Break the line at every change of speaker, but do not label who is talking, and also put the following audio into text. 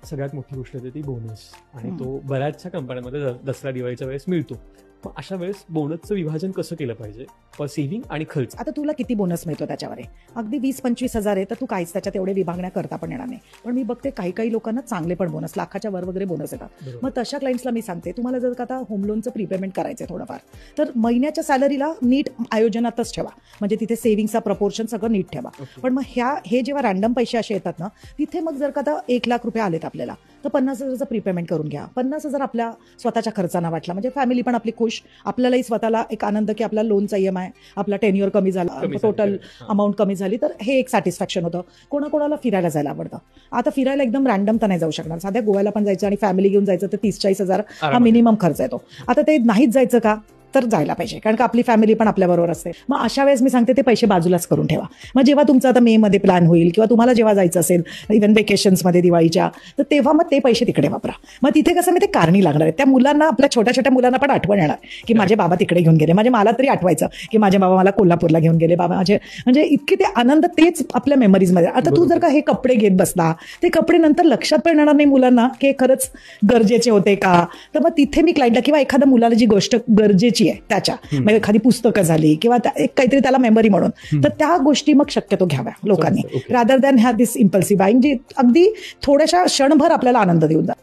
सगळ्यात मोठी गोष्ट आहे ती बोनस, आणि तो बऱ्याचशा कंपन्यांमध्ये दसरा दिवाळीच्या वेळेस मिळतो. मग अशा वेळेस बोनसचं विभाजन कसं केलं पाहिजे फॉर सेव्हिंग आणि खर्च?
आता तुला किती बोनस मिळतो त्याच्यावर आहे. अगदी 20-25 हजार आहे तर तू काहीच त्याच्यात एवढे विभागण्या करता पण येणार नाही. पण मी बघते काही लोकांना चांगले पण बोनस, लाखाच्या वर वगैरे बोनस येतात. मग तशा क्लायंट्सला मी सांगते, तुम्हाला जर का आता होम लोनचं प्रीपेमेंट करायचं आहे थोडंफार, तर महिन्याच्या सॅलरीला नीट आयोजनातच ठेवा, म्हणजे तिथे सेव्हिंगचा प्रपोर्शन सगळं नीट ठेवा. पण मग हे जेव्हा रॅन्डम पैसे असे येतात ना, तिथे मग जर का आता 1 लाख रुपये आलेत आपल्याला, तर 50,000चं प्रीपेमेंट करून घ्या. 50,000 आपल्या स्वतःच्या खर्चांना वाटला, म्हणजे फॅमिली पण आपली खुश, आपल्यालाही स्वतःला एक आनंद की आपला लोनचा EMI, आपला टेन्युअर कमी झाला, टोटल अमाऊंट कमी झाली, तर हे एक सॅटिस्फॅक्शन होतं. कोणाकोणाला फिरायला जायला आवडतं. आता फिरायला एकदम रॅन्डम तर नाही जाऊ शकणार, साध्या गोव्याला पण जायचं आणि फॅमिली घेऊन जायचं तर 30-40 हजार हा मिनिमम खर्च येतो. आता ते नाहीच जायचं का, तर जायला पाहिजे, कारण का आपली फॅमिली पण आपल्याबरोबर असते. मग अशा वेळेस मी सांगते ते पैसे बाजूलाच करून ठेवा. मग जेव्हा तुमचं आता मे मध्ये प्लॅन होईल किंवा तुम्हाला जेव्हा जायचं असेल इव्हन वेकेशन्समध्ये दिवाळीच्या, तर तेव्हा मग ते पैसे तिकडे वापरा. मग तिथे कसं मी ते कारणी लागणार आहे, त्या मुलांना, आपल्या छोट्या छोट्या मुलांना पण आठवण येणार की माझे बाबा तिकडे घेऊन गेले, म्हणजे मला तरी आठवायचं की माझे बाबा मला कोल्हापूरला घेऊन गेले, बाबा माझे, म्हणजे इतके ते आनंद तेच आपल्या मेमरीजमध्ये. आता तू जर का हे कपडे घेत बसला, ते कपडे नंतर लक्षात पण येणार नाही मुलांना की खरंच गरजेचे होते का. तर मग तिथे मी क्लायंटला किंवा एखाद्या मुलाला जी गोष्ट गरजेची आहे त्याच्या, म्हणजे एखादी पुस्तकं झाली किंवा एक काहीतरी त्याला मेमरी म्हणून, तर त्या गोष्टी मग शक्यतो घ्याव्या लोकांनी, रादर दॅन ह्या दिस इम्पल्सिव्ह बाईंग, जी अगदी थोड्याशा क्षणभर आपल्याला आनंद देऊन जात.